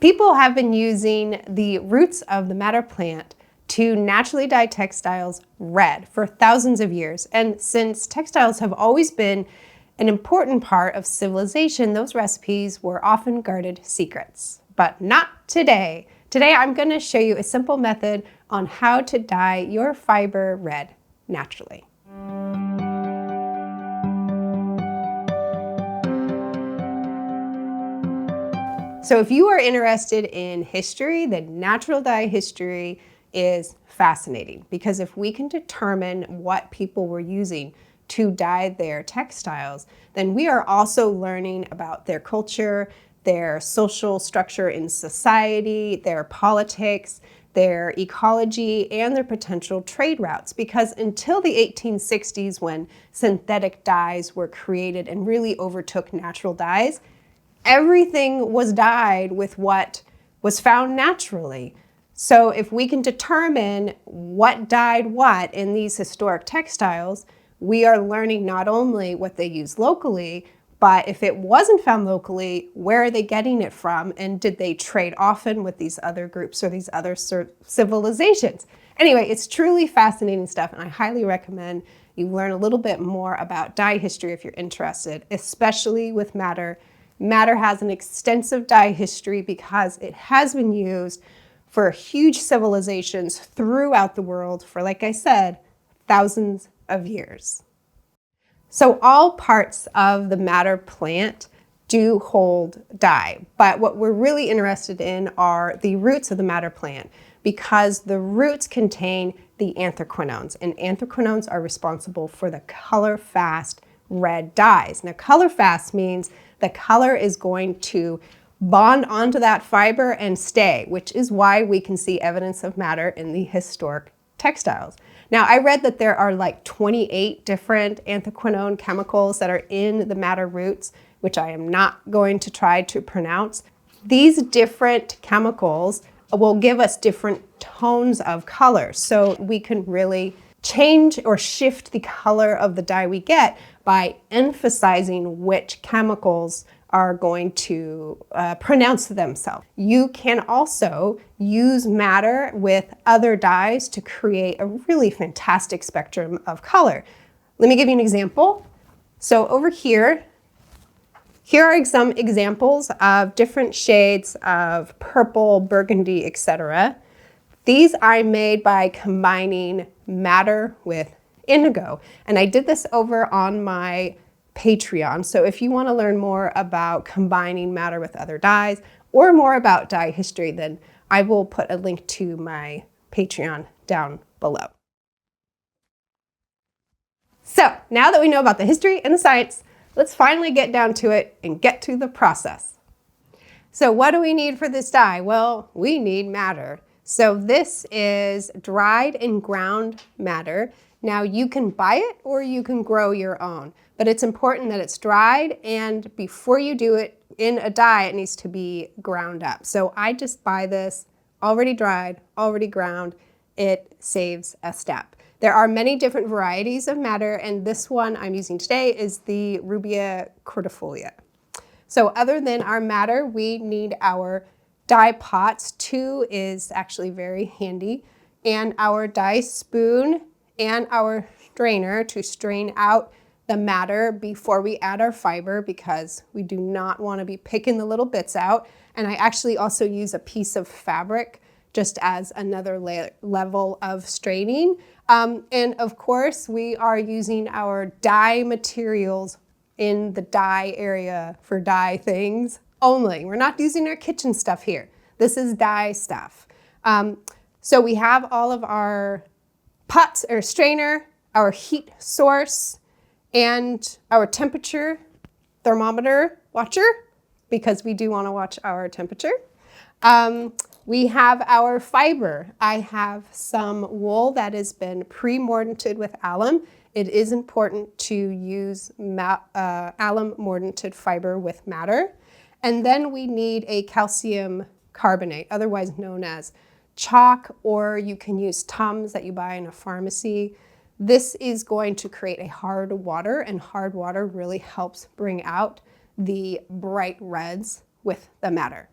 People have been using the roots of the madder plant to naturally dye textiles red for thousands of years. And since textiles have always been an important part of civilization, those recipes were often guarded secrets. But not today. Today I'm going to show you a simple method on how to dye your fiber red naturally. So if you are interested in history, then natural dye history is fascinating, because if we can determine what people were using to dye their textiles, then we are also learning about their culture, their social structure in society, their politics, their ecology, and their potential trade routes. Because until the 1860s, when synthetic dyes were created and really overtook natural dyes, everything was dyed with what was found naturally. So if we can determine what dyed what in these historic textiles, we are learning not only what they use locally, but if it wasn't found locally, where are they getting it from? And did they trade often with these other groups or these other civilizations? Anyway, it's truly fascinating stuff, and I highly recommend you learn a little bit more about dye history if you're interested, especially with madder. Madder has an extensive dye history because it has been used for huge civilizations throughout the world for, like I said, thousands of years. So all parts of the madder plant do hold dye, but what we're really interested in are the roots of the madder plant, because the roots contain the anthraquinones, and anthraquinones are responsible for the color-fast red dyes. Now, color-fast means the color is going to bond onto that fiber and stay, which is why we can see evidence of madder in the historic textiles. Now, I read that there are like 28 different anthraquinone chemicals that are in the madder roots, which I am not going to try to pronounce. These different chemicals will give us different tones of color, so we can really change or shift the color of the dye we get by emphasizing which chemicals are going to pronounce themselves. You can also use madder with other dyes to create a really fantastic spectrum of color. Let me give you an example. So over here are some examples of different shades of purple, burgundy, etc. These I made by combining madder with indigo, and I did this over on my Patreon. So if you want to learn more about combining madder with other dyes or more about dye history, then I will put a link to my Patreon down below. So now that we know about the history and the science, let's finally get down to it and get to the process. So what do we need for this dye? Well, we need madder. So this is dried and ground madder. Now you can buy it or you can grow your own, but it's important that it's dried, and before you do it in a dye, it needs to be ground up. So I just buy this already dried, already ground. It saves a step. There are many different varieties of madder, and this one I'm using today is the Rubia cordifolia. So other than our madder, we need our dye pots. 2 is actually very handy, and our dye spoon and our strainer to strain out the madder before we add our fiber, because we do not want to be picking the little bits out. And I actually also use a piece of fabric just as another level of straining. And of course, we are using our dye materials in the dye area for dye things only. We're not using our kitchen stuff here. This is dye stuff. So we have all of our pots or strainer, our heat source, and our temperature thermometer watcher, because we do want to watch our temperature. We have our fiber. I have some wool that has been pre-mordanted with alum. It is important to use alum mordanted fiber with madder. And then we need a calcium carbonate, otherwise known as chalk, or you can use Tums that you buy in a pharmacy. This is going to create a hard water, and hard water really helps bring out the bright reds with the madder.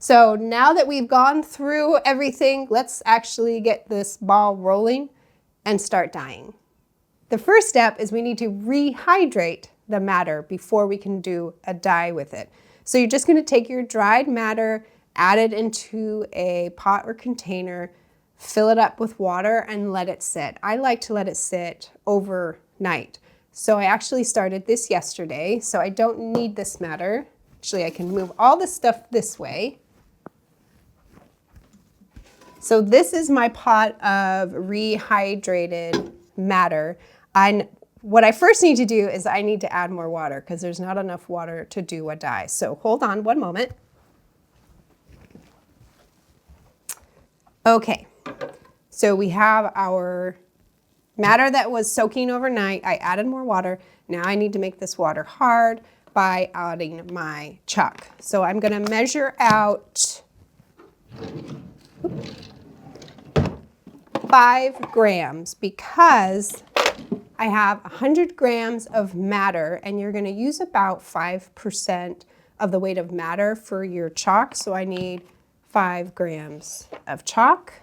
So now that we've gone through everything, let's actually get this ball rolling and start dyeing. The first step is we need to rehydrate the madder before we can do a dye with it. So you're just going to take your dried madder, add it into a pot or container, fill it up with water, and let it sit. I like to let it sit overnight. So I actually started this yesterday, so I don't need this madder. Actually, I can move all this stuff this way. So this is my pot of rehydrated madder. And what I first need to do is I need to add more water because there's not enough water to do a dye. So hold on one moment. Okay, so we have our madder that was soaking overnight. I added more water. Now I need to make this water hard by adding my chalk. So I'm going to measure out 5 grams because I have 100 grams of madder, and you're going to use about 5% of the weight of madder for your chalk. So I need 5 grams of chalk.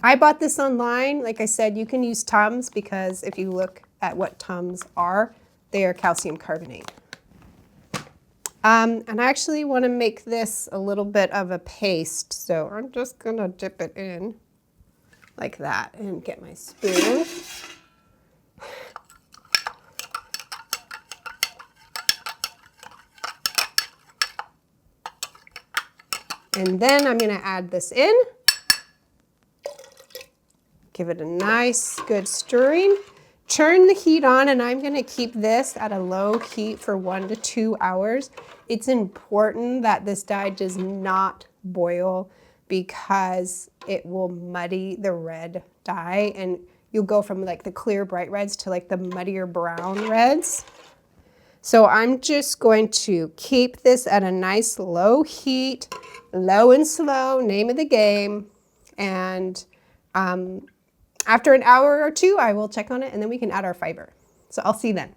I bought this online. Like I said, you can use Tums because if you look at what Tums are, they are calcium carbonate. And I actually want to make this a little bit of a paste, so I'm just going to dip it in like that and get my spoon. And then I'm going to add this in. Give it a nice, good stirring. Turn the heat on, and I'm going to keep this at a low heat for 1 to 2 hours. It's important that this dye does not boil because it will muddy the red dye, and you'll go from like the clear bright reds to like the muddier brown reds. So I'm just going to keep this at a nice low heat, low and slow, name of the game. And after an hour or two, I will check on it and then we can add our fiber. So I'll see you then.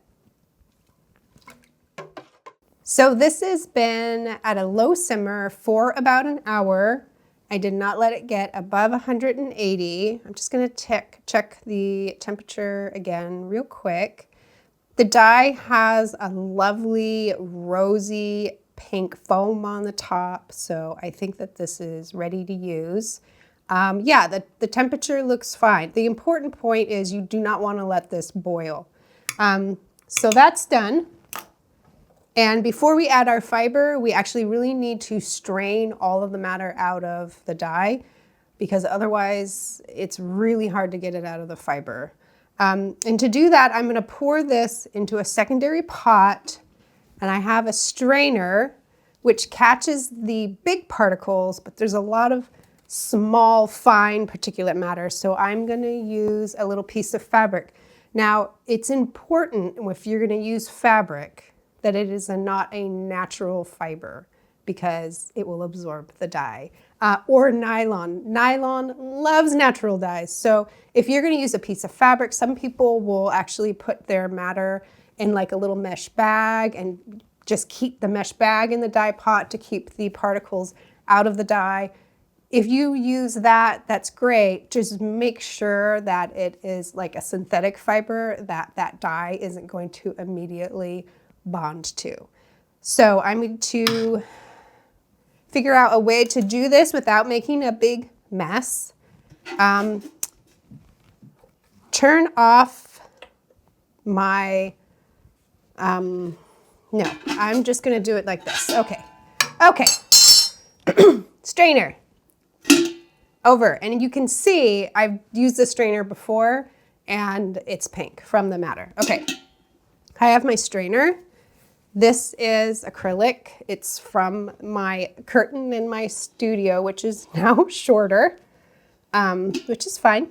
So this has been at a low simmer for about an hour. I did not let it get above 180. I'm just gonna check the temperature again real quick. The dye has a lovely rosy pink foam on the top, so I think that this is ready to use. Yeah, the temperature looks fine. The important point is you do not want to let this boil. So that's done. And before we add our fiber, we actually really need to strain all of the matter out of the dye because otherwise it's really hard to get it out of the fiber. And to do that, I'm going to pour this into a secondary pot, and I have a strainer which catches the big particles, but there's a lot of small, fine particulate matter, so I'm going to use a little piece of fabric. Now, it's important if you're going to use fabric that it is not a natural fiber because it will absorb the dye. Or nylon. Nylon loves natural dyes. So if you're going to use a piece of fabric, some people will actually put their matter in like a little mesh bag and just keep the mesh bag in the dye pot to keep the particles out of the dye. If you use that, that's great. Just make sure that it is like a synthetic fiber that that dye isn't going to immediately bond to. So I'm going to figure out a way to do this without making a big mess. Turn off my, no, I'm just going to do it like this. Okay. Okay. Strainer. Over. And you can see I've used the strainer before and it's pink from the matter. Okay. I have my strainer. This is acrylic. It's from my curtain in my studio, which is now shorter, which is fine.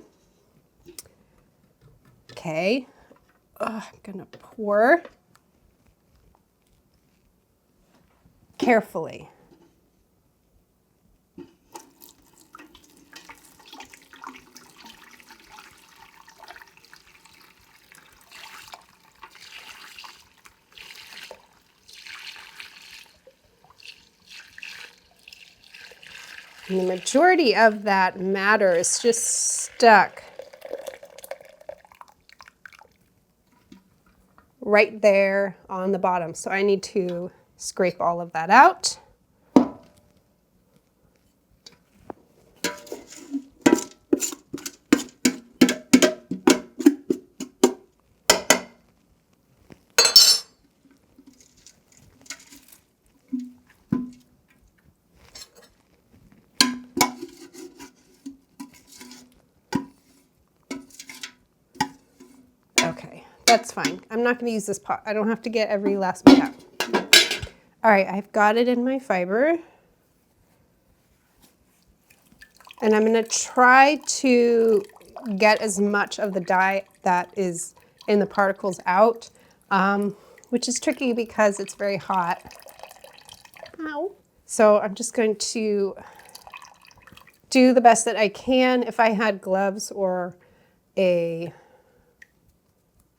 Okay. I'm gonna pour carefully. And the majority of that matter is just stuck right there on the bottom. So I need to scrape all of that out. Okay, that's fine. I'm not going to use this pot. I don't have to get every last bit out. All right, I've got it in my fiber. And I'm going to try to get as much of the dye that is in the particles out, which is tricky because it's very hot. Ow. So I'm just going to do the best that I can. If I had gloves or a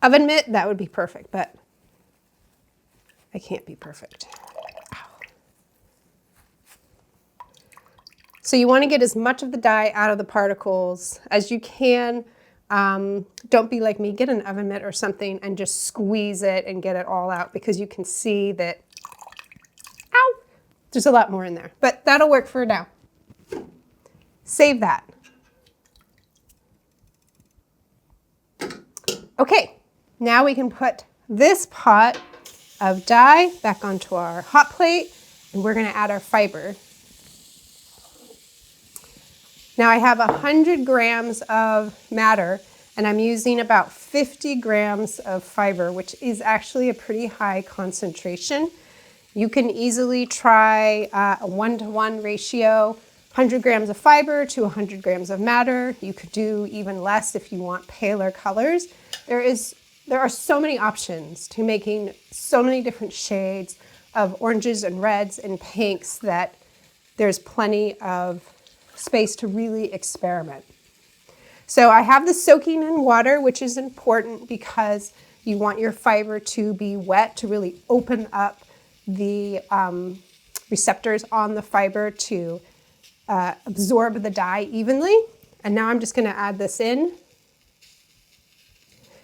oven mitt, that would be perfect, but I can't be perfect. Ow. So you want to get as much of the dye out of the particles as you can. Don't be like me, get an oven mitt or something and just squeeze it and get it all out, because you can see that, ow, there's a lot more in there, but that'll work for now. Save that. Okay, now we can put this pot of dye back onto our hot plate, and we're gonna add our fiber. Now I have 100 grams of madder, and I'm using about 50 grams of fiber, which is actually a pretty high concentration. You can easily try a 1-to-1 ratio, 100 grams of fiber to 100 grams of madder. You could do even less if you want paler colors. There are so many options to making so many different shades of oranges and reds and pinks that there's plenty of space to really experiment. So I have this soaking in water, which is important because you want your fiber to be wet to really open up the receptors on the fiber to absorb the dye evenly. And now I'm just going to add this in.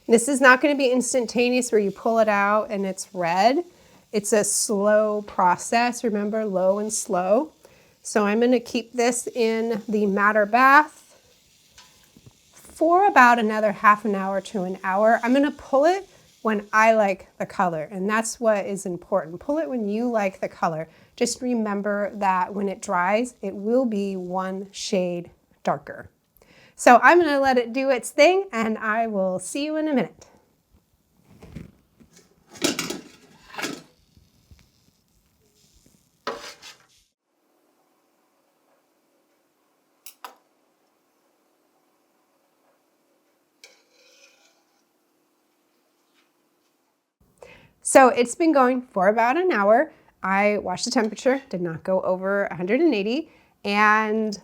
This is not going to be instantaneous where you pull it out and it's red. It's a slow process, remember, low and slow. So I'm going to keep this in the madder bath for about another half an hour to an hour. I'm going to pull it when I like the color, and that's what is important. Pull it when you like the color. Just remember that when it dries, it will be one shade darker. So I'm going to let it do its thing, and I will see you in a minute. So it's been going for about an hour. I watched the temperature, did not go over 180, and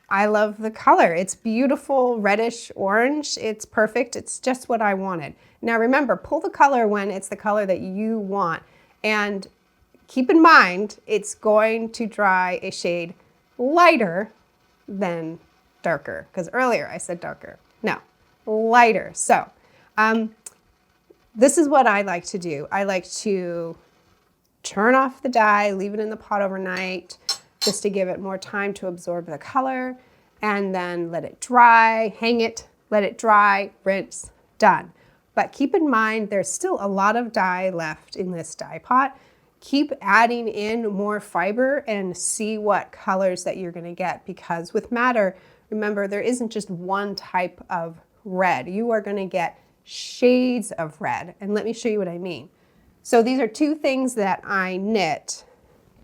I love the color. It's beautiful, reddish orange. It's perfect. It's just what I wanted. Now remember, pull the color when it's the color that you want. And keep in mind, it's going to dry a shade lighter than darker, because earlier I said darker. No, lighter. So this is what I like to do. I like to turn off the dye, leave it in the pot overnight, just to give it more time to absorb the color, and then let it dry, hang it, let it dry, rinse, done. But keep in mind, there's still a lot of dye left in this dye pot. Keep adding in more fiber and see what colors that you're gonna get, because with madder, remember, there isn't just one type of red. You are gonna get shades of red, and let me show you what I mean. So these are two things that I knit.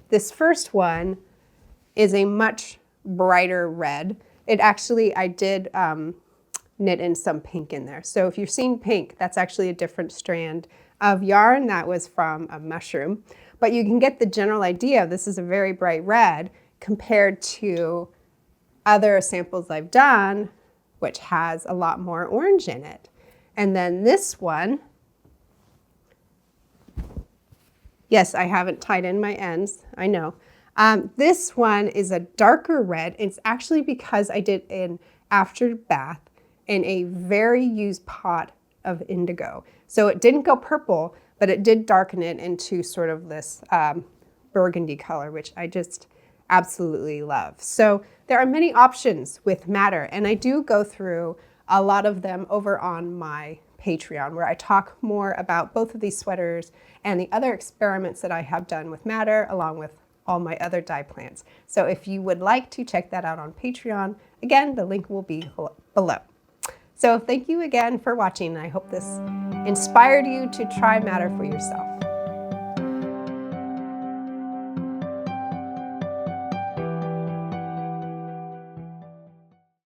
This first one is a much brighter red. It actually, I did knit in some pink in there. So if you're seeing pink, that's actually a different strand of yarn that was from a mushroom. But you can get the general idea. This is a very bright red compared to other samples I've done, which has a lot more orange in it. And then this one, yes, I haven't tied in my ends, I know. This one is a darker red. It's actually because I did an after bath in a very used pot of indigo. So it didn't go purple, but it did darken it into sort of this burgundy color, which I just absolutely love. So there are many options with Madder, and I do go through a lot of them over on my Patreon, where I talk more about both of these sweaters and the other experiments that I have done with Madder, along with all my other dye plants. So if you would like to check that out on Patreon, again, the link will be below. So thank you again for watching. I hope this inspired you to try Madder for yourself.